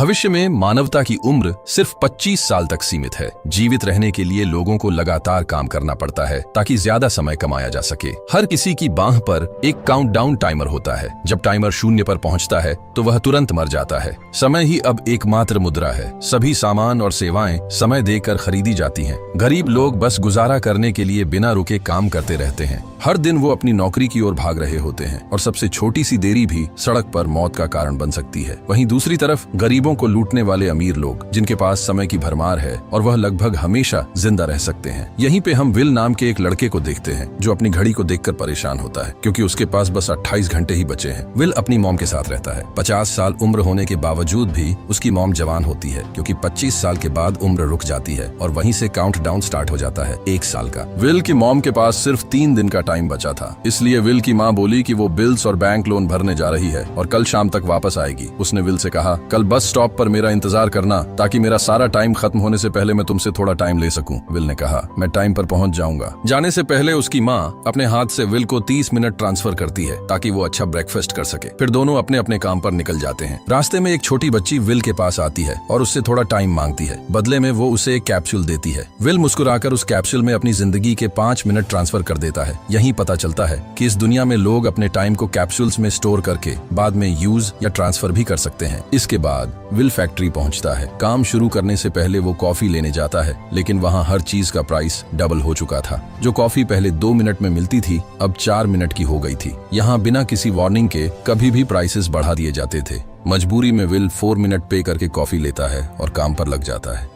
भविष्य में मानवता की उम्र सिर्फ 25 साल तक सीमित है। जीवित रहने के लिए लोगों को लगातार काम करना पड़ता है ताकि ज्यादा समय कमाया जा सके। हर किसी की बांह पर एक काउंटडाउन टाइमर होता है। जब टाइमर 0 पर पहुंचता है तो वह तुरंत मर जाता है। समय ही अब एकमात्र मुद्रा है। सभी सामान और सेवाएं समय देकर खरीदी जाती हैं। गरीब लोग बस गुजारा करने के लिए बिना रुके काम करते रहते हैं। हर दिन वो अपनी नौकरी की ओर भाग रहे होते हैं और सबसे छोटी सी देरी भी सड़क पर मौत का कारण बन सकती है। वहीं दूसरी तरफ गरीबों को लूटने वाले अमीर लोग, जिनके पास समय की भरमार है और वह लगभग हमेशा जिंदा रह सकते हैं। यहीं पे हम विल नाम के एक लड़के को देखते हैं जो अपनी घड़ी को देखकर परेशान होता है क्योंकि उसके पास बस 28 घंटे ही बचे हैं। विल अपनी मॉम के साथ रहता है। 50 साल उम्र होने के बावजूद भी उसकी मॉम जवान होती है क्योंकि 25 साल के बाद उम्र रुक जाती है और वहीं से काउंटडाउन स्टार्ट हो जाता है 1 साल का। विल की मॉम के पास सिर्फ 3 दिन का टाइम बचा था, इसलिए विल की माँ बोली कि वो बिल्स और बैंक लोन भरने जा रही है और कल शाम तक वापस आएगी। उसने विल से कहा, कल बस स्टॉप पर मेरा इंतजार करना ताकि मेरा सारा टाइम खत्म होने से पहले मैं तुमसे थोड़ा टाइम ले सकूं। विल ने कहा, मैं टाइम पर पहुंच जाऊंगा। जाने से पहले उसकी माँ अपने हाथ से विल को 30 मिनट ट्रांसफर करती है ताकि वो अच्छा ब्रेकफास्ट कर सके। फिर दोनों अपने अपने काम पर निकल जाते हैं। रास्ते में एक छोटी बच्ची विल के पास आती है और उससे थोड़ा टाइम मांगती है। बदले में वो उसे एक कैप्सूल देती है। विल मुस्कुराकर उस कैप्सूल में अपनी जिंदगी के 5 मिनट ट्रांसफर कर देता है। यही पता चलता है कि इस दुनिया में लोग अपने टाइम को कैप्सूल्स में स्टोर करके बाद में यूज या ट्रांसफर भी कर सकते हैं। इसके बाद विल फैक्ट्री पहुंचता है। काम शुरू करने से पहले वो कॉफी लेने जाता है, लेकिन वहां हर चीज का प्राइस डबल हो चुका था। जो कॉफी पहले 2 मिनट में मिलती थी अब 4 मिनट की हो गई थी। यहाँ बिना किसी वार्निंग के कभी भी प्राइसेस बढ़ा दिए जाते थे। मजबूरी में विल 4 मिनट पे करके कॉफी लेता है और काम पर लग जाता है।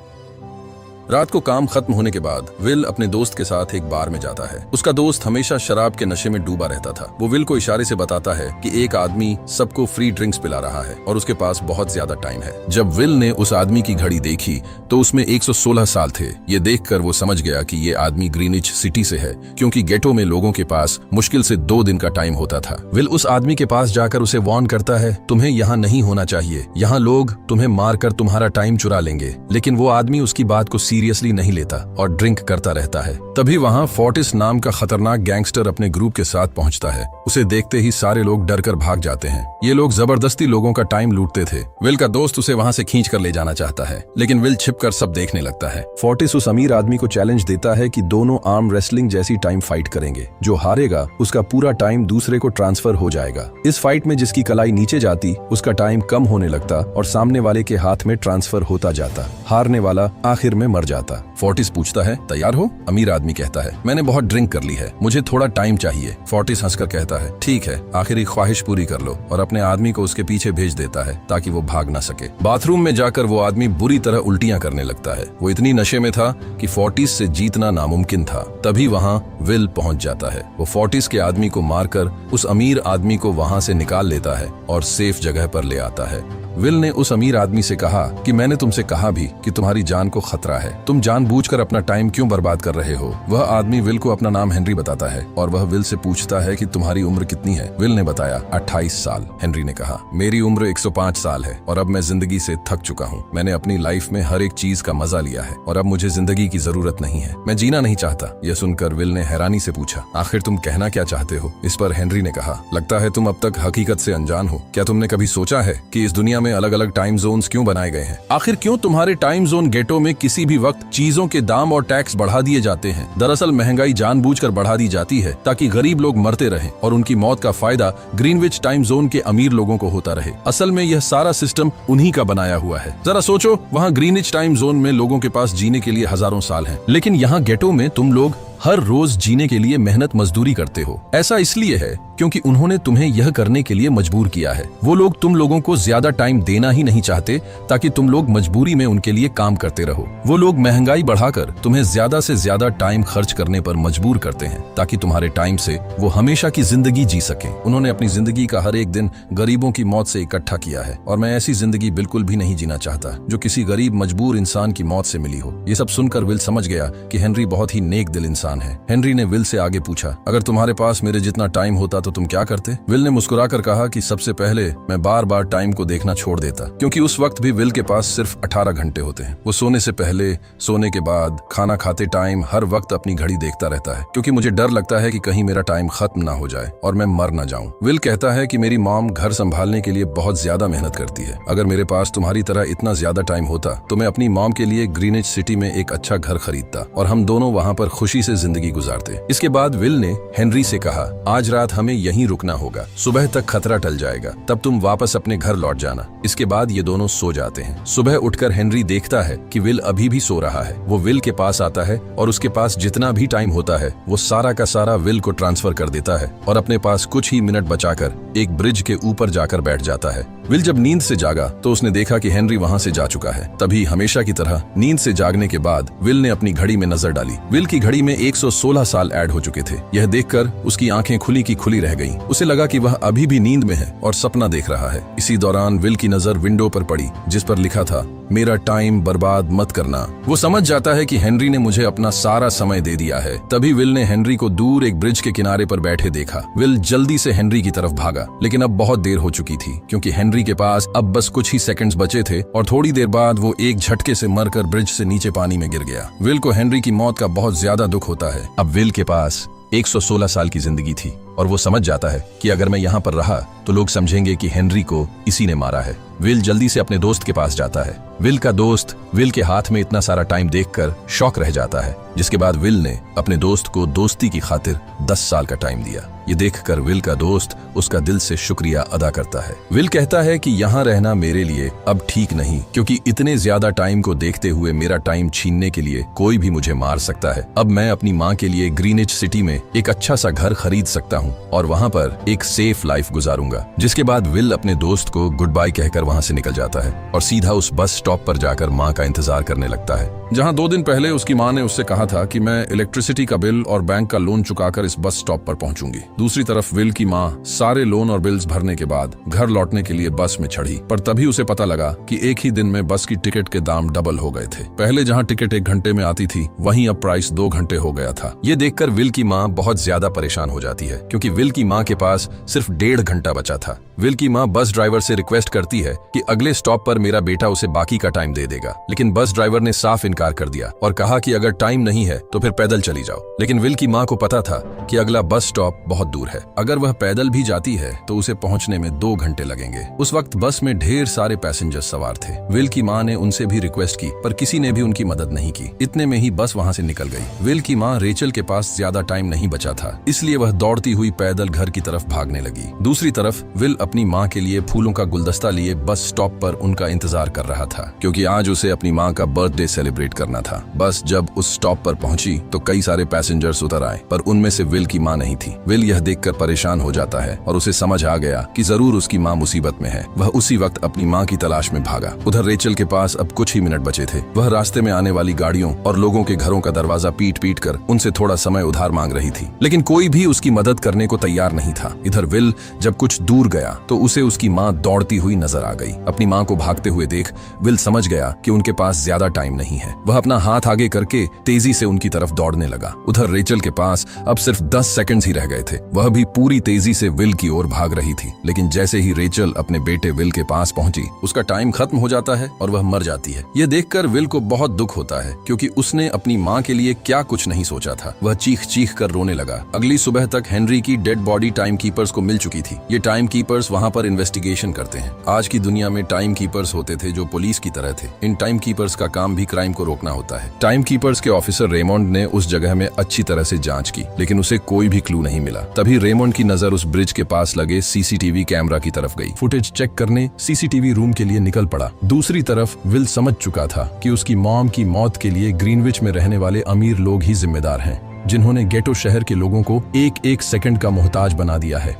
रात को काम खत्म होने के बाद विल अपने दोस्त के साथ एक बार में जाता है। उसका दोस्त हमेशा शराब के नशे में डूबा रहता था। वो विल को इशारे से बताता है कि एक आदमी सबको फ्री ड्रिंक्स पिला रहा है और उसके पास बहुत ज्यादा टाइम है। जब विल ने उस आदमी की घड़ी देखी तो उसमें 116 साल थे। ये देखकर वो समझ गया कि ये आदमी ग्रीनिच सिटी से है, क्योंकि गेटो में लोगों के पास मुश्किल से 2 दिन का टाइम होता था। विल उस आदमी के पास जाकर उसे वार्न करता है, तुम्हें यहाँ नहीं होना चाहिए, यहाँ लोग तुम्हें मारकर तुम्हारा टाइम चुरा लेंगे। लेकिन वो आदमी उसकी बात को सीरियसली नहीं लेता और ड्रिंक करता रहता है। तभी वहां फोर्टिस नाम का खतरनाक गैंगस्टर अपने ग्रुप के साथ पहुंचता है। उसे देखते ही सारे लोग डरकर भाग जाते हैं। ये लोग जबरदस्ती लोगों का टाइम लूटते थे। विल का दोस्त उसे वहां से खींच कर ले जाना चाहता है, लेकिन विल छिपकर सब देखने लगता है। फोर्टिस उस अमीर आदमी को चैलेंज देता है कि दोनों आर्म रेसलिंग जैसी टाइम फाइट करेंगे। जो हारेगा उसका पूरा टाइम दूसरे को ट्रांसफर हो जाएगा। इस फाइट में जिसकी कलाई नीचे जाती उसका टाइम कम होने लगता और सामने वाले के हाथ में ट्रांसफर होता जाता। हारने वाला आखिर में मर जाता। फोर्टिस पूछता है, तैयार हो? अमीर आदमी कहता है, मैंने बहुत ड्रिंक कर ली है, मुझे थोड़ा टाइम चाहिए। फोर्टिस हंसकर कहता है, ठीक है, आखिरी ख्वाहिश पूरी कर लो, और अपने आदमी को उसके पीछे भेज देता है ताकि वो भाग ना सके। बाथरूम में जाकर वो आदमी बुरी तरह उल्टियां करने लगता है। वो इतनी नशे में था कि फोर्टिस से जीतना नामुमकिन था। तभी वहां विल पहुंच जाता है। वो फोर्टिस के आदमी को मारकर उस अमीर आदमी को वहां से निकाल लेता है और सेफ जगह पर ले आता है। विल ने उस अमीर आदमी से कहा कि मैंने तुमसे कहा भी कि तुम्हारी जान को खतरा है, तुम जानबूझकर अपना टाइम क्यों बर्बाद कर रहे हो। वह आदमी विल को अपना नाम हेनरी बताता है और वह विल से पूछता है कि तुम्हारी उम्र कितनी है। विल ने बताया 28 साल। हेनरी ने कहा, मेरी उम्र 105 साल है और अब मैं जिंदगी से थक चुका हूँ। मैंने अपनी लाइफ में हर एक चीज का मजा लिया है और अब मुझे जिंदगी की जरूरत नहीं है, मैं जीना नहीं चाहता। यह सुनकर विल ने हैरानी से पूछा, आखिर तुम कहना क्या चाहते हो? इस पर हेनरी ने कहा, लगता है तुम अब तक हकीकत से अनजान हो। क्या तुमने कभी सोचा है कि इस दुनिया में अलग अलग टाइम जोन्स क्यों बनाए गए हैं? आखिर क्यों तुम्हारे टाइम जोन गेटो में किसी भी वक्त चीजों के दाम और टैक्स बढ़ा दिए जाते हैं? दरअसल महंगाई जानबूझकर बढ़ा दी जाती है ताकि गरीब लोग मरते रहें और उनकी मौत का फायदा ग्रीनविच टाइम जोन के अमीर लोगों को होता रहे। असल में यह सारा सिस्टम उन्हीं का बनाया हुआ है। जरा सोचो, वहाँ ग्रीनविच टाइम जोन में लोगों के पास जीने के लिए हजारों साल हैं, लेकिन यहाँ गेटो में तुम लोग हर रोज जीने के लिए मेहनत मजदूरी करते हो। ऐसा इसलिए है क्योंकि उन्होंने तुम्हें यह करने के लिए मजबूर किया है। वो लोग तुम लोगों को ज्यादा टाइम देना ही नहीं चाहते ताकि तुम लोग मजबूरी में उनके लिए काम करते रहो। वो लोग महंगाई बढ़ाकर तुम्हें ज्यादा से ज्यादा टाइम खर्च करने पर मजबूर करते हैं ताकि तुम्हारे टाइम से वो हमेशा की जिंदगी जी सके। उन्होंने अपनी जिंदगी का हर एक दिन गरीबों की मौत से इकट्ठा किया है और मैं ऐसी जिंदगी बिल्कुल भी नहीं जीना चाहता जो किसी गरीब मजबूर इंसान की मौत से मिली हो। ये सब सुनकर विल समझ गया कि हेनरी बहुत ही नेक दिल इंसान परेशान है। हेनरी ने विल से आगे पूछा, अगर तुम्हारे पास मेरे जितना टाइम होता तो तुम क्या करते? विल ने मुस्कुराकर कहा कि सबसे पहले मैं बार बार टाइम को देखना छोड़ देता, क्योंकि उस वक्त भी विल के पास सिर्फ 18 घंटे होते हैं। वो सोने से पहले, सोने के बाद, खाना खाते टाइम हर वक्त अपनी घड़ी देखता रहता है, क्योंकि मुझे डर लगता है कि कहीं मेरा टाइम खत्म ना हो जाए और मैं मर ना जाऊं। विल कहता है कि मेरी मॉम घर संभालने के लिए बहुत ज्यादा मेहनत करती है। अगर मेरे पास तुम्हारी तरह इतना ज्यादा टाइम होता तो मैं अपनी मॉम के लिए ग्रीनिच सिटी में एक अच्छा घर खरीदता और हम दोनों वहाँ पर खुशी से जिंदगी गुजारते। इसके बाद विल ने हेनरी से कहा, आज रात हमें यहीं रुकना होगा, सुबह तक खतरा टल जाएगा, तब तुम वापस अपने घर लौट जाना। इसके बाद ये दोनों सो जाते हैं। सुबह उठकर हेनरी देखता है कि विल अभी भी सो रहा है। वो विल के पास आता है और उसके पास जितना भी टाइम होता है वो सारा का सारा विल को ट्रांसफर कर देता है और अपने पास कुछ ही मिनट बचाकर एक ब्रिज के ऊपर जाकर बैठ जाता है। विल जब नींद से जागा तो उसने देखा कि हेनरी वहां से जा चुका है। तभी हमेशा की तरह नींद से जागने के बाद विल ने अपनी घड़ी में नजर डाली। विल की घड़ी में 116 साल ऐड हो चुके थे। यह देखकर उसकी आंखें खुली की खुली रह गईं। उसे लगा कि वह अभी भी नींद में है और सपना देख रहा है। इसी दौरान विल की नजर विंडो पर पड़ी जिस पर लिखा था, मेरा टाइम बर्बाद मत करना। वो समझ जाता है कि हेनरी ने मुझे अपना सारा समय दे दिया है। तभी विल ने हेनरी को दूर एक ब्रिज के किनारे पर बैठे देखा। विल जल्दी से हेनरी की तरफ भागा, लेकिन अब बहुत देर हो चुकी थी, क्योंकि हेनरी के पास अब बस कुछ ही सेकंड्स बचे थे और थोड़ी देर बाद वो एक झटके से मरकर ब्रिज से नीचे पानी में गिर गया। विल को हेनरी की मौत का बहुत ज्यादा दुख होता है। अब विल के पास 116 साल की जिंदगी थी और वो समझ जाता है कि अगर मैं यहाँ पर रहा तो लोग समझेंगे कि हेनरी को इसी ने मारा है। विल जल्दी से अपने दोस्त के पास जाता है। विल का दोस्त विल के हाथ में इतना सारा टाइम देखकर शॉक रह जाता है, जिसके बाद विल ने अपने दोस्त को दोस्ती की खातिर 10 साल का टाइम दिया। ये देखकर विल का दोस्त उसका दिल से शुक्रिया अदा करता है। विल कहता है कि यहाँ रहना मेरे लिए अब ठीक नहीं, क्योंकि इतने ज्यादा टाइम को देखते हुए मेरा टाइम छीनने के लिए कोई भी मुझे मार सकता है। अब मैं अपनी माँ के लिए ग्रीनिच सिटी में एक अच्छा सा घर खरीद सकता हूँ और वहाँ पर एक सेफ लाइफ गुजारूंगा। जिसके बाद विल अपने दोस्त को गुड बाय कहकर वहाँ से निकल जाता है और सीधा उस बस स्टॉप पर जाकर माँ का इंतजार करने लगता है, जहाँ 2 दिन पहले उसकी माँ ने उससे कहा था कि मैं इलेक्ट्रिसिटी का बिल और बैंक का लोन चुकाकर इस बस स्टॉप पर पहुंचूंगी। दूसरी तरफ विल की माँ सारे लोन और बिल्स भरने के बाद घर लौटने के लिए बस में चढ़ी, पर तभी उसे पता लगा कि एक ही दिन में बस की टिकट के दाम डबल हो गए थे। पहले जहाँ टिकट 1 घंटे में आती थी वहीं अब प्राइस 2 घंटे हो गया था। ये देखकर विल की माँ बहुत ज्यादा परेशान हो जाती है, क्योंकि विल की माँ के पास सिर्फ 1.5 घंटा बचा था। विल की माँ बस ड्राइवर से रिक्वेस्ट करती है कि अगले स्टॉप पर मेरा बेटा उसे बाकी का टाइम दे देगा, लेकिन बस ड्राइवर ने साफ इनकार कर दिया और कहा कि अगर टाइम नहीं है तो फिर पैदल चली जाओ। लेकिन विल की माँ को पता था कि अगला बस स्टॉप बहुत दूर है। अगर वह पैदल भी जाती है तो उसे पहुंचने में 2 घंटे लगेंगे। उस वक्त बस में ढेर सारे पैसेंजर्स सवार थे। विल की माँ ने उनसे भी रिक्वेस्ट की, पर किसी ने भी उनकी मदद नहीं की। इतने में ही बस वहाँ से निकल गई। विल की माँ रेचल के पास ज्यादा टाइम नहीं बचा था, इसलिए वह दौड़ती हुई पैदल घर की तरफ भागने लगी। दूसरी तरफ विल अपनी माँ के लिए फूलों का गुलदस्ता लिए बस स्टॉप पर उनका इंतजार कर रहा था, क्योंकि आज उसे अपनी माँ का बर्थडे सेलिब्रेट करना था। बस जब उस स्टॉप पर पहुंची तो कई सारे पैसेंजर्स उतर आए, पर उनमें से विल की माँ नहीं थी। विल यह देखकर परेशान हो जाता है और उसे समझ आ गया कि जरूर उसकी माँ मुसीबत में है। वह उसी वक्त अपनी माँ की तलाश में भागा। उधर रेचल के पास अब कुछ ही मिनट बचे थे। वह रास्ते में आने वाली गाड़ियों और लोगों के घरों का दरवाजा पीट पीट कर उनसे थोड़ा समय उधार मांग रही थी, लेकिन कोई भी उसकी मदद करने को तैयार नहीं था। इधर विल जब कुछ दूर गया तो उसे उसकी माँ दौड़ती हुई नजर आ गई। अपनी माँ को भागते हुए देख विल समझ गया कि उनके पास ज्यादा टाइम नहीं है। वह अपना हाथ आगे करके तेजी से उनकी तरफ दौड़ने लगा। उधर रेचल के पास अब सिर्फ 10 सेकंड्स ही रह गए थे। वह भी पूरी तेजी से विल की ओर भाग रही थी, लेकिन जैसे ही रेचल अपने बेटे विल के पास पहुंची उसका टाइम खत्म हो जाता है और वह मर जाती है। यह देखकर विल को बहुत दुख होता है, क्योंकि उसने अपनी माँ के लिए क्या कुछ नहीं सोचा था। वह चीख चीख कर रोने लगा। अगली सुबह तक हेनरी की डेड बॉडी टाइम कीपर्स को मिल चुकी थी। ये टाइम कीपर्स वहाँ पर इन्वेस्टिगेशन करते हैं। आज की दुनिया में टाइम कीपर्स होते थे जो पुलिस की तरह थे। इन टाइम कीपर्स का काम भी क्राइम को रोकना होता है। टाइम कीपर्स के ऑफिसर रेमंड ने उस जगह में अच्छी तरह से जांच की, लेकिन उसे कोई भी क्लू नहीं मिला। तभी रेमंड की नजर उस ब्रिज के पास लगे सीसीटीवी कैमरा की तरफ गई। फुटेज चेक करने सीसीटीवी रूम के लिए निकल पड़ा। दूसरी तरफ विल समझ चुका था कि उसकी मॉम की मौत के लिए ग्रीनविच में रहने वाले अमीर लोग ही जिम्मेदार हैं, जिन्होंने गेटो शहर के लोगों को एक एक सेकंड का मोहताज बना दिया है।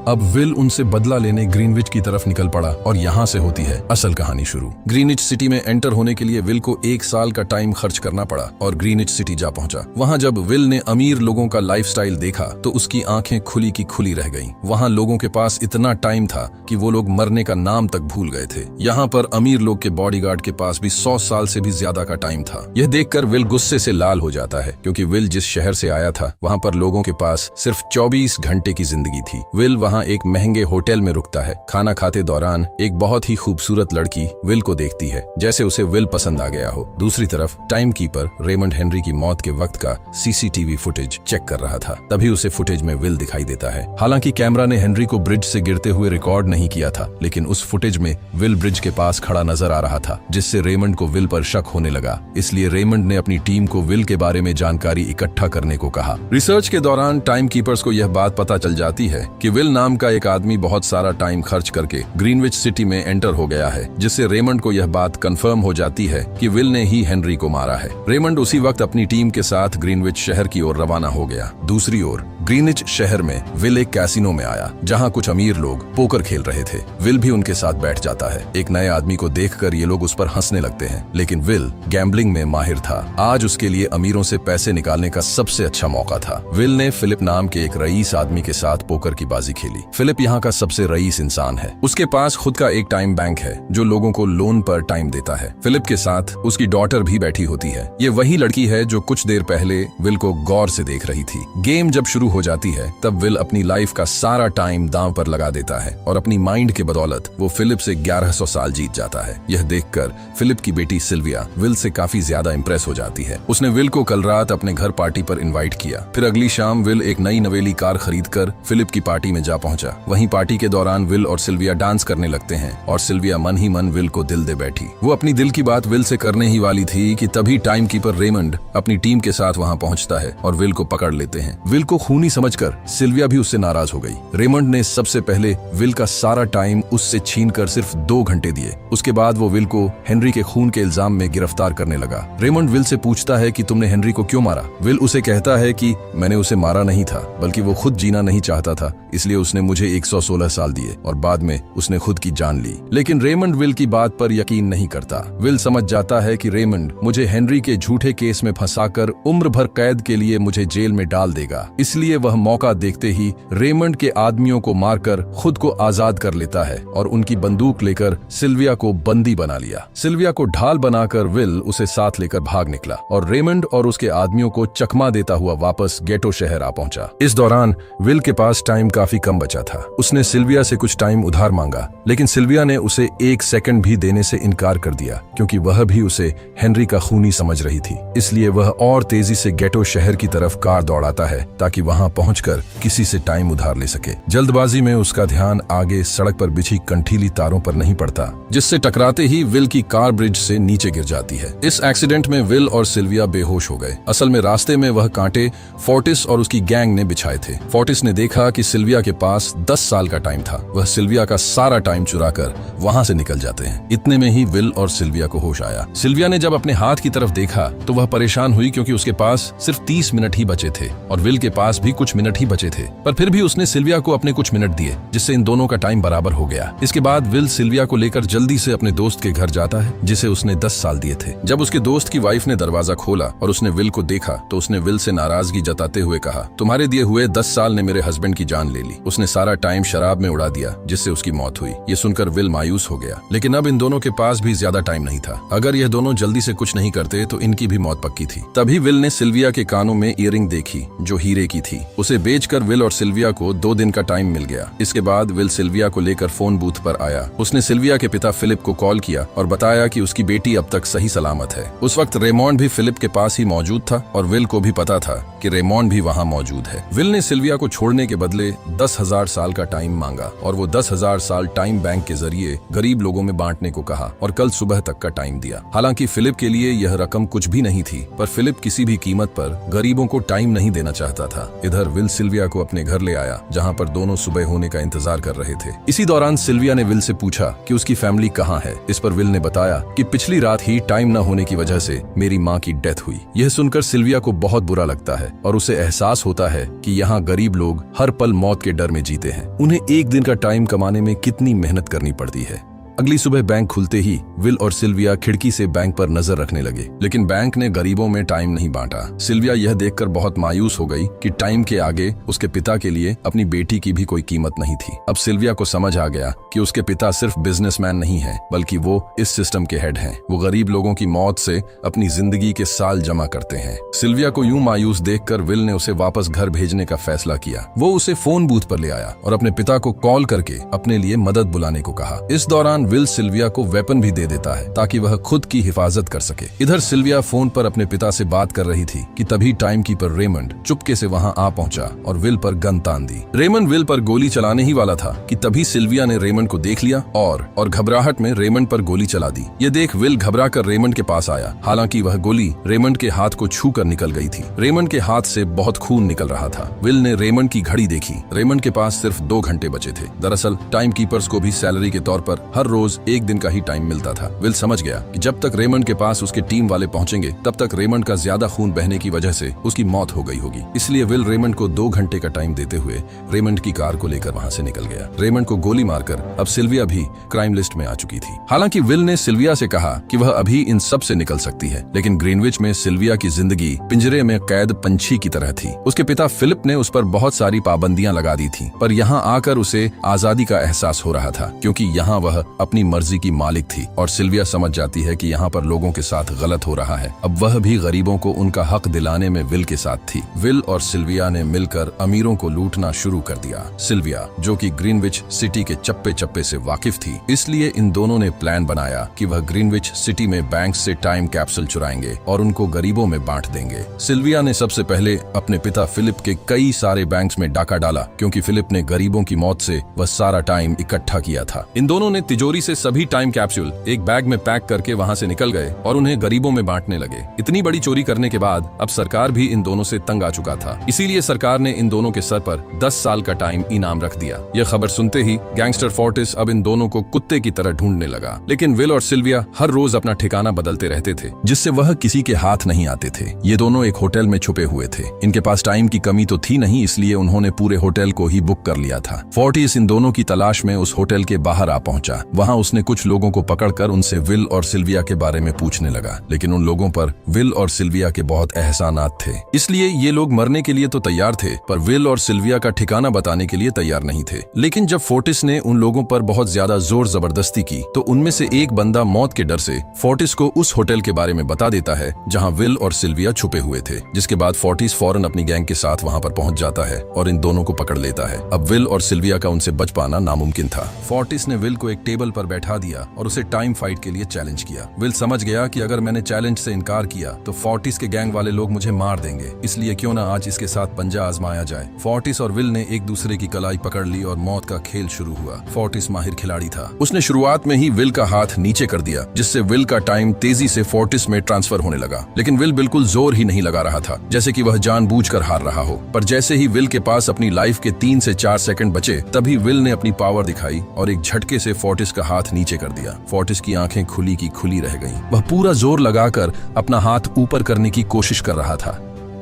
अब विल उनसे बदला लेने ग्रीनविच की तरफ निकल पड़ा और यहाँ से होती है असल कहानी शुरू। ग्रीनविच सिटी में एंटर होने के लिए विल को 1 साल का टाइम खर्च करना पड़ा और ग्रीनविच सिटी जा पहुंचा। वहाँ जब विल ने अमीर लोगों का लाइफस्टाइल देखा तो उसकी आंखें खुली की खुली रह गईं। वहाँ लोगों के पास इतना टाइम था कि वो लोग मरने का नाम तक भूल गए थे। यहाँ पर अमीर लोग के बॉडीगार्ड के पास भी 100 साल से भी ज्यादा का टाइम था। यह देखकर विल गुस्से से लाल हो जाता है क्योंकि विल जिस शहर से आया था वहाँ पर लोगों के पास सिर्फ 24 घंटे की जिंदगी थी। विल वहाँ एक महंगे होटल में रुकता है। खाना खाते दौरान एक बहुत ही खूबसूरत लड़की विल को देखती है, जैसे उसे विल पसंद आ गया हो। दूसरी तरफ टाइम कीपर रेमंड हेनरी की मौत के वक्त का सीसीटीवी फुटेज चेक कर रहा था। तभी उसे फुटेज में विल दिखाई देता है। हालांकि कैमरा ने हेनरी को ब्रिज से गिरते हुए रिकॉर्ड नहीं किया था, लेकिन उस फुटेज में विल ब्रिज के पास खड़ा नजर आ रहा था, जिससे रेमंड को विल पर शक होने लगा। इसलिए रेमंड ने अपनी टीम को विल के बारे में जानकारी इकट्ठा करने को कहा। रिसर्च के दौरान टाइम कीपर्स को यह बात पता चल जाती है कि विल नाम का एक आदमी बहुत सारा टाइम खर्च करके ग्रीनविच सिटी में एंटर हो गया है, जिससे रेमंड को यह बात कंफर्म हो जाती है कि विल ने ही हेनरी को मारा है। रेमंड उसी वक्त अपनी टीम के साथ ग्रीनविच शहर की ओर रवाना हो गया। दूसरी ओर ग्रीनविच शहर में विल एक कैसीनो में आया, जहां कुछ अमीर लोग पोकर खेल रहे थे। विल भी उनके साथ बैठ जाता है। एक नए आदमी को देखकर ये लोग उस पर हंसने लगते हैं, लेकिन विल गैम्बलिंग में माहिर था। आज उसके लिए अमीरों से पैसे निकालने का सबसे अच्छा मौका था। विल ने फिलिप नाम के एक रईस आदमी के साथ पोकर की बाजी खेली। फिलिप यहाँ का सबसे रईस इंसान है। उसके पास खुद का एक टाइम बैंक है जो लोगों को लोन पर टाइम देता है। फिलिप के साथ उसकी डॉटर भी बैठी होती है। ये वही लड़की है जो कुछ देर पहले विल को गौर से देख रही थी। गेम जब शुरू हो जाती है तब विल अपनी लाइफ का सारा टाइम दांव पर लगा देता है और अपनी माइंड के बदौलत वो फिलिप से 1100 साल जीत जाता है। यह देखकर फिलिप की बेटी सिल्विया विल से काफी ज्यादा इंप्रेस हो जाती है। उसने विल को कल रात अपने घर पार्टी पर इनवाइट किया। फिर अगली शाम विल एक नई नवेली कार खरीदकर फिलिप की पार्टी में जा पहुंचा। वहीं पार्टी के दौरान विल और सिल्विया डांस करने लगते हैं और सिल्विया मन ही मन विल को दिल दे बैठी। वो अपनी दिल की बात विल से करने ही वाली थी कि तभी टाइम कीपर रेमंड अपनी टीम के साथ वहां पहुंचता है और विल को पकड़ लेते हैं। विल को खूनी समझकर सिल्विया भी उससे नाराज हो गई। रेमंड ने सबसे पहले विल का सारा टाइम उससे छीनकर सिर्फ 2 घंटे दिए। उसके बाद वो विल को हेनरी के खून के इल्जाम में गिरफ्तार करने लगा। रेमंड विल से पूछता है कि तुमने हेनरी को क्यों मारा। विल उसे कहता है कि मैंने उसे मारा नहीं था, बल्कि वो खुद जीना नहीं चाहता था, इसलिए उसने मुझे 116 साल दिए और बाद में उसने खुद की जान ली। लेकिन रेमंड विल की बात पर यकीन नहीं करता। विल समझ जाता है कि रेमंड मुझे हेनरी के झूठे केस में फंसाकर उम्र भर कैद के लिए मुझे जेल में डाल देगा। इसलिए वह मौका देखते ही रेमंड के आदमियों को मारकर खुद को आजाद कर लेता है और उनकी बंदूक लेकर सिल्विया को बंदी बना लिया। सिल्विया को ढाल बनाकर विल उसे साथ लेकर भाग निकला और रेमंड और उसके आदमियों को चकमा देता हुआ वापस गेटो शहर आ पहुंचा। इस दौरान विल के पास टाइम काफी कम बचा था। उसने सिल्विया से कुछ टाइम उधार मांगा, लेकिन सिल्विया ने उसे 1 सेकंड भी देने से इनकार कर दिया, क्योंकि वह भी उसे हेनरी का खूनी समझ रही थी। इसलिए वह और तेजी से गेटो शहर की तरफ कार दौड़ाता है ताकि वहां पहुंचकर किसी से टाइम उधार ले सके। जल्दबाजी में उसका ध्यान आगे सड़क पर बिछी कंठीली तारों पर नहीं पड़ता, जिससे टकराते ही विल की कार ब्रिज से नीचे गिर जाती है। इस एक्सीडेंट में विल और सिल्विया बेहोश हो गए। असल में रास्ते में वह कांटे फोर्टिस और उसकी गैंग ने बिछाए थे। फोर्टिस ने देखा कि सिल्विया के पास 10 साल का टाइम था। वह सिल्विया का सारा टाइम चुराकर वहां से निकल जाते हैं। इतने में ही विल और सिल्विया को होश आया। सिल्विया ने जब अपने हाथ की तरफ देखा तो वह परेशान हुई, क्योंकि उसके पास सिर्फ 30 मिनट ही बचे थे और विल के पास भी कुछ मिनट ही बचे थे। पर फिर भी उसने सिल्विया को अपने कुछ मिनट दिए, जिससे इन दोनों का टाइम बराबर हो गया। इसके बाद विल सिल्विया को लेकर जल्दी से अपने दोस्त के घर जाता है, जिसे उसने 10 साल दिए थे। जब उसके दोस्त की वाइफ ने दरवाजा खोला और उसने विल को देखा तो उसने विल से नाराजगी जताते हुए कहा, तुम्हारे दिए हुए 10 साल ने मेरे हस्बैंड की जान ले ली। उसने सारा टाइम शराब में उड़ा दिया, जिससे उसकी मौत हुई। ये सुनकर विल मायूस हो गया, लेकिन अब इन दोनों के पास भी ज्यादा टाइम नहीं था। अगर यह दोनों जल्दी से कुछ नहीं करते तो इनकी भी मौत पक्की थी। तभी विल ने सिल्विया के कानों में ईयरिंग देखी जो हीरे की थी। उसे बेचकर विल और सिल्विया को 2 दिन का टाइम मिल गया। इसके बाद विल सिल्विया को लेकर फोन बूथ पर आया। उसने सिल्विया के पिता फिलिप को कॉल किया और बताया कि उसकी बेटी अब तक सही सलामत है। उस वक्त रेमॉन्ड भी फिलिप के पास ही मौजूद था और विल को भी पता था कि रेमॉन्ड भी वहाँ मौजूद है। विल ने सिल्विया को छोड़ने के बदले 10,000 साल का टाइम मांगा और वो 10,000 साल टाइम बैंक के जरिए गरीब लोगों में बांटने को कहा और कल सुबह तक का टाइम दिया। हालांकि फिलिप के लिए यह रकम कुछ भी नहीं थी, पर फिलिप किसी भी कीमत पर गरीबों को टाइम नहीं देना चाहता था। इधर विल सिल्विया को अपने घर ले आया, जहाँ पर दोनों सुबह होने का इंतजार कर रहे थे। इसी दौरान सिल्विया ने विल से पूछा कि उसकी फैमिली कहाँ है। इस पर विल ने बताया कि पिछली रात ही टाइम न होने की वजह से मेरी माँ की डेथ हुई। यह सुनकर सिल्विया को बहुत बुरा लगता है और उसे एहसास होता है कि यहाँ गरीब लोग हर पल मौत के डर में में जीते हैं। उन्हें एक दिन का टाइम कमाने में कितनी मेहनत करनी पड़ती है। अगली सुबह बैंक खुलते ही विल और सिल्विया खिड़की से बैंक पर नजर रखने लगे, लेकिन बैंक ने गरीबों में टाइम नहीं बांटा। सिल्विया यह देखकर बहुत मायूस हो गई कि टाइम के आगे उसके पिता के लिए अपनी बेटी की भी कोई कीमत नहीं थी। अब सिल्विया को समझ आ गया कि उसके पिता सिर्फ बिजनेसमैन नहीं है, बल्कि वो इस सिस्टम के हेड हैं। वो गरीब लोगों की मौत से अपनी जिंदगी के साल जमा करते हैं। सिल्विया को यूं मायूस देखकर विल ने उसे वापस घर भेजने का फैसला किया। वो उसे फोन बूथ पर ले आया और अपने पिता को कॉल करके अपने लिए मदद बुलाने को कहा। इस दौरान विल सिल्विया को वेपन भी दे देता है ताकि वह खुद की हिफाजत कर सके। इधर सिल्विया फोन पर अपने पिता से बात कर रही थी कि तभी टाइम कीपर रेमंड चुपके से वहां आ पहुंचा और विल पर गन तान दी। रेमंड विल पर गोली चलाने ही वाला था कि तभी सिल्विया ने रेमंड को देख लिया और घबराहट में रेमंड पर गोली चला दी। ये देख विल घबरा कर रेमंड के पास आया। हालांकि वह गोली रेमंड के हाथ को छू कर निकल गई थी। रेमंड के हाथ से बहुत खून निकल रहा था। विल ने रेमंड की घड़ी देखी। रेमंड के पास सिर्फ 2 घंटे बचे थे। दरअसल टाइम कीपर्स को भी सैलरी के तौर पर हर रोज 1 दिन का ही टाइम मिलता था। विल समझ गया कि जब तक रेमंड के पास उसके टीम वाले पहुंचेंगे तब तक रेमंड का ज्यादा खून बहने की वजह से उसकी मौत हो गई होगी। इसलिए विल रेमंड को 2 घंटे का टाइम देते हुए रेमंड की कार को लेकर वहां से निकल गया। रेमंड को गोली मारकर अब सिल्विया भी क्राइम लिस्ट में आ चुकी थी। हालांकि विल ने सिल्विया से कहा कि वह अभी इन सब से निकल सकती है, लेकिन ग्रीनविच में सिल्विया की जिंदगी पिंजरे में कैद पंछी की तरह थी। उसके पिता फिलिप ने उस पर बहुत सारी पाबंदियां लगा दी थी, पर यहाँ आकर उसे आजादी का एहसास हो रहा था, क्योंकि यहाँ वह अपनी मर्जी की मालिक थी और सिल्विया समझ जाती है कि यहाँ पर लोगों के साथ गलत हो रहा है। अब वह भी गरीबों को उनका हक दिलाने में विल के साथ थी। विल और सिल्विया ने मिलकर अमीरों को लूटना शुरू कर दिया। सिल्विया, जो कि ग्रीनविच सिटी के चप्पे चप्पे से वाकिफ थी, इसलिए इन दोनों ने प्लान बनाया कि वह ग्रीनविच सिटी में बैंक से टाइम कैप्सूल चुराएंगे और उनको गरीबों में बांट देंगे। सिल्विया ने सबसे पहले अपने पिता फिलिप के कई सारे बैंक्स में डाका डाला, क्योंकि फिलिप ने गरीबों की मौत से वह सारा टाइम इकट्ठा किया था। इन दोनों ने तिजोरी से सभी टाइम कैप्सूल एक बैग में पैक करके वहां से निकल गए और उन्हें गरीबों में बांटने लगे। इतनी बड़ी चोरी करने के बाद अब सरकार भी इन दोनों से तंग आ चुका था, इसीलिए सरकार ने इन दोनों के सर पर 10 साल का टाइम इनाम रख दिया। यह खबर सुनते ही गैंगस्टर फोर्टिस अब इन दोनों को कुत्ते की तरह ढूंढने लगा। लेकिन विल और सिल्विया हर रोज अपना ठिकाना बदलते रहते थे, जिससे वह किसी के हाथ नहीं आते थे। ये दोनों एक होटल में छुपे हुए थे। इनके पास टाइम की कमी तो थी नहीं, इसलिए उन्होंने पूरे होटल को ही बुक कर लिया था। फोर्टिस इन दोनों की तलाश में उस होटल के बाहर आ पहुंचा। वहां उसने कुछ लोगों को पकड़कर उनसे विल और सिल्विया के बारे में पूछने लगा, लेकिन उन लोगों पर विल और सिल्विया के बहुत एहसानात थे, इसलिए ये लोग मरने के लिए तो तैयार थे, पर विल और सिल्विया का ठिकाना बताने के लिए तैयार नहीं थे। लेकिन जब फोर्टिस ने उन लोगों पर बहुत ज्यादा जोर जबरदस्ती की, तो उनमें से एक बंदा मौत के डर से फोर्टिस को उस होटल के बारे में बता देता है जहां विल और सिल्विया छुपे हुए थे। जिसके बाद फोर्टिस फौरन अपनी गैंग के साथ वहां पर पहुंच जाता है और इन दोनों को पकड़ लेता है। अब विल और सिल्विया का उनसे बच पाना नामुमकिन था। फोर्टिस ने विल को एक टेबल पर बैठा दिया और उसे टाइम फाइट के लिए चैलेंज किया। विल समझ गया कि अगर मैंने चैलेंज से इनकार किया तो फोर्टिस के गैंग वाले लोग मुझे मार देंगे, इसलिए क्यों ना आज इसके साथ पंजा आजमाया जाए। फोर्टिस और विल ने एक दूसरे की कलाई पकड़ ली और मौत का खेल शुरू हुआ। फोर्टिस माहिर खिलाड़ी था। उसने शुरुआत में ही विल का हाथ नीचे कर दिया, जिससे विल का टाइम तेजी से फोर्टिस में ट्रांसफर होने लगा। लेकिन विल बिल्कुल जोर ही नहीं लगा रहा था, जैसे कि वह जानबूझकर हार रहा हो। पर जैसे ही विल के पास अपनी लाइफ के 3 से 4 सेकंड बचे, तभी विल ने अपनी पावर दिखाई और एक झटके से फोर्टिस का हाथ नीचे कर दिया। फोर्टिस की आंखें खुली की खुली रह गईं। वह पूरा जोर लगाकर अपना हाथ ऊपर करने की कोशिश कर रहा था,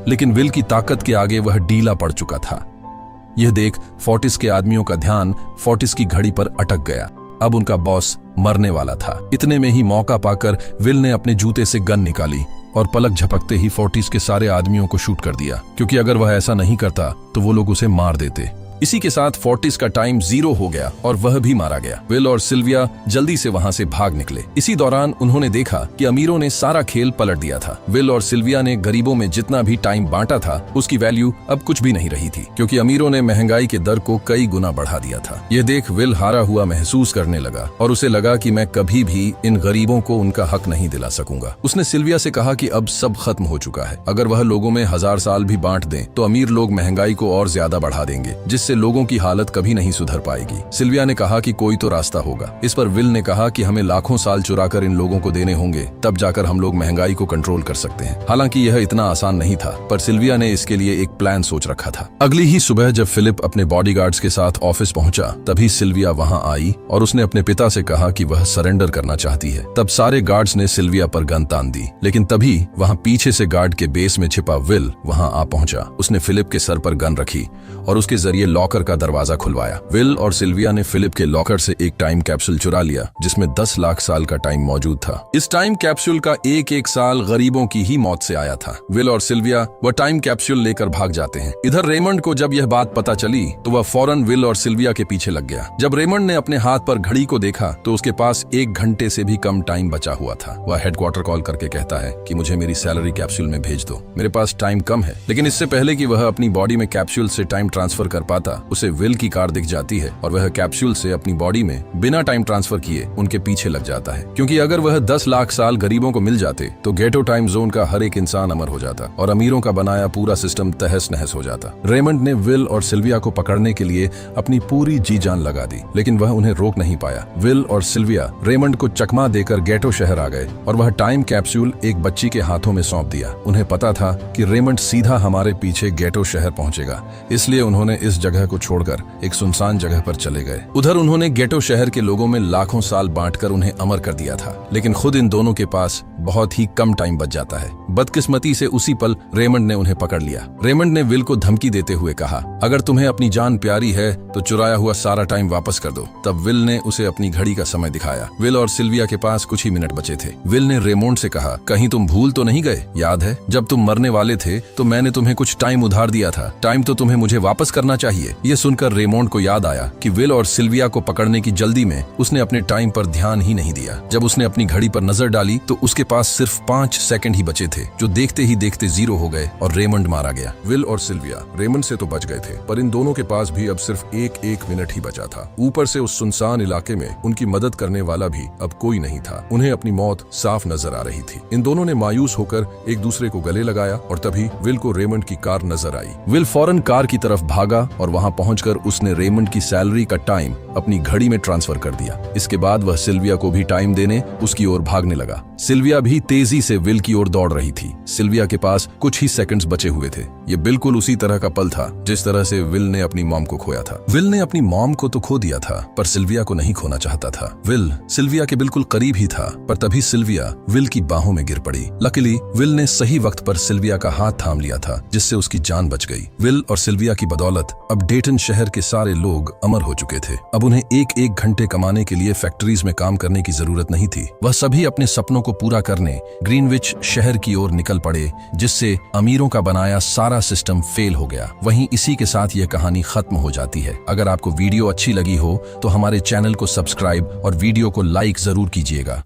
लेकिन विल की ताकत के आगे वह ढीला पड़ चुका था। यह देख फोर्टिस के आदमियों का ध्यान फोर्टिस की घड़ी पर अटक गया। अब उनका बॉस मरने वाला था। इतने में ही मौका पाकर विल ने अपने जूते से गन निकाली और पलक झपकते ही फोर्टिस के सारे आदमियों को शूट कर दिया, क्योंकि अगर वह ऐसा नहीं करता तो वो लोग उसे मार देते। इसी के साथ फोर्टिस का टाइम 0 हो गया और वह भी मारा गया। विल और सिल्विया जल्दी से वहां से भाग निकले। इसी दौरान उन्होंने देखा कि अमीरों ने सारा खेल पलट दिया था। विल और सिल्विया ने गरीबों में जितना भी टाइम बांटा था, उसकी वैल्यू अब कुछ भी नहीं रही थी, क्योंकि अमीरों ने महंगाई के दर को कई गुना बढ़ा दिया था। यह देख विल हारा हुआ महसूस करने लगा और उसे लगा कि मैं कभी भी इन गरीबों को उनका हक नहीं दिला सकूंगा। उसने सिल्विया से कहा कि अब सब खत्म हो चुका है। अगर वह लोगों में 1000 साल भी बांट दें तो अमीर लोग महंगाई को और ज्यादा बढ़ा देंगे, जिससे लोगों की हालत कभी नहीं सुधर पाएगी। सिल्विया ने कहा कि कोई तो रास्ता होगा। इस पर विल ने कहा कि हमें लाखों साल चुराकर इन लोगों को देने होंगे, तब जाकर हम लोग महंगाई को कंट्रोल कर सकते हैं। हालांकि यह इतना आसान नहीं था, पर सिल्विया ने इसके लिए एक प्लान सोच रखा था। अगली ही सुबह जब फिलिप अपने बॉडीगार्ड्स के साथ ऑफिस पहुंचा, तभी सिल्विया वहां आई और उसने अपने पिता से कहा कि वह सरेंडर करना चाहती है। तब सारे गार्ड्स ने सिल्विया पर गन तान दी, लेकिन तभी वहां पीछे से गार्ड के बेस में छिपा विल वहां आ पहुंचा। उसने फिलिप के सर पर गन रखी और उसके जरिए लॉकर का दरवाजा खुलवाया। विल और सिल्विया ने फिलिप के लॉकर से एक टाइम कैप्सूल चुरा लिया जिसमें 10 लाख साल का टाइम मौजूद था। इस टाइम कैप्सूल का एक एक साल गरीबों की ही मौत से आया था। विल और सिल्विया वह टाइम कैप्सूल लेकर भाग जाते हैं। इधर रेमंड को जब यह बात पता चली तो वह फौरन विल और सिल्विया के पीछे लग गया। जब रेमंड ने अपने हाथ पर घड़ी को देखा तो उसके पास 1 घंटे से भी कम टाइम बचा हुआ था। वह हेडक्वार्टर कॉल करके कहता है कि मुझे मेरी सैलरी कैप्सूल में भेज दो, मेरे पास टाइम कम है। लेकिन इससे पहले कि वह अपनी बॉडी में कैप्सूल से टाइम ट्रांसफर कर पाता, उसे विल की कार दिख जाती है और वह कैप्सूल से अपनी बॉडी में बिना टाइम ट्रांसफर किए उनके पीछे लग जाता है। क्योंकि अगर वह 10 लाख साल गरीबों को मिल जाते तो गेटो टाइम जोन का हर एक इंसान अमर हो जाता और अमीरों का बनाया पूरा सिस्टम तहस नहस हो जाता। रेमंड ने विल और सिल्विया को पकड़ने के लिए अपनी पूरी जी जान लगा दी, लेकिन वह उन्हें रोक नहीं पाया। विल और सिल्विया रेमंड को चकमा देकर गेटो शहर आ गए और वह टाइम कैप्सूल एक बच्ची के हाथों में सौंप दिया। उन्हें पता था कि रेमंड सीधा हमारे पीछे गेटो शहर पहुंचेगा, इसलिए उन्होंने इस जगह को छोड़कर एक सुनसान जगह पर चले गए। उधर उन्होंने गेटो शहर के लोगों में लाखों साल बांटकर उन्हें अमर कर दिया था, लेकिन खुद इन दोनों के पास बहुत ही कम टाइम बच जाता है। बदकिस्मती से उसी पल रेमंड ने उन्हें पकड़ लिया। रेमंड ने विल को धमकी देते हुए कहा, अगर तुम्हें अपनी जान प्यारी है तो चुराया हुआ सारा टाइम वापस कर दो। तब विल ने उसे अपनी घड़ी का समय दिखाया। विल और सिल्विया के पास कुछ ही मिनट बचे थे। विल ने रेमंड से कहा, कहीं तुम भूल तो नहीं गए? याद है जब तुम मरने वाले थे तो मैंने तुम्हें कुछ टाइम उधार दिया था, टाइम तो तुम्हें मुझे वापस करना चाहिए। ये सुनकर रेमंड को याद आया कि विल और सिल्विया को पकड़ने की जल्दी में उसने अपने टाइम पर ध्यान ही नहीं दिया। जब उसने अपनी घड़ी पर नजर डाली तो उसके पास सिर्फ 5 सेकंड ही बचे थे, जो देखते ही देखते 0 हो गए और रेमंड मारा गया। विल और सिल्विया रेमंड से तो बच गए थे, पर इन दोनों के पास भी अब सिर्फ एक मिनट ही बचा था। ऊपर से उस सुनसान इलाके में उनकी मदद करने वाला भी अब कोई नहीं था। उन्हें अपनी मौत साफ नजर आ रही थी। इन दोनों ने मायूस होकर एक दूसरे को गले लगाया और तभी विल को रेमंड की कार नजर आई। विल फौरन कार की तरफ भागा और वहां पहुंचकर उसने रेमंड की सैलरी का टाइम अपनी घड़ी में ट्रांसफर कर दिया। इसके बाद वह सिल्विया को भी टाइम देने उसकी ओर भागने लगा। सिल्विया भी तेजी से विल की ओर दौड़ रही थी। सिल्विया के पास कुछ ही सेकंड्स बचे हुए थे। ये बिल्कुल उसी तरह का पल था जिस तरह से विल ने अपनी मॉम को खोया था। विल ने अपनी मॉम को तो खो दिया था, पर सिल्विया को नहीं खोना चाहता था। विल सिल्विया के बिल्कुल करीब ही था, पर तभी सिल्विया विल की बाहों में गिर पड़ी। लकीली विल ने सही वक्त पर सिल्विया का हाथ थाम लिया था, जिससे उसकी जान बच गई। विल और सिल्विया की बदौलत अब डेटन शहर के सारे लोग अमर हो चुके थे। अब उन्हें एक घंटे कमाने के लिए फैक्ट्रीज में काम करने की जरूरत नहीं थी। वह सभी अपने सपनों को पूरा करने ग्रीनविच शहर की ओर निकल पड़े, जिससे अमीरों का बनाया सारा सिस्टम फेल हो गया। वहीं इसी के साथ यह कहानी खत्म हो जाती है। अगर आपको वीडियो अच्छी लगी हो तो हमारे चैनल को सब्सक्राइब और वीडियो को लाइक जरूर कीजिएगा।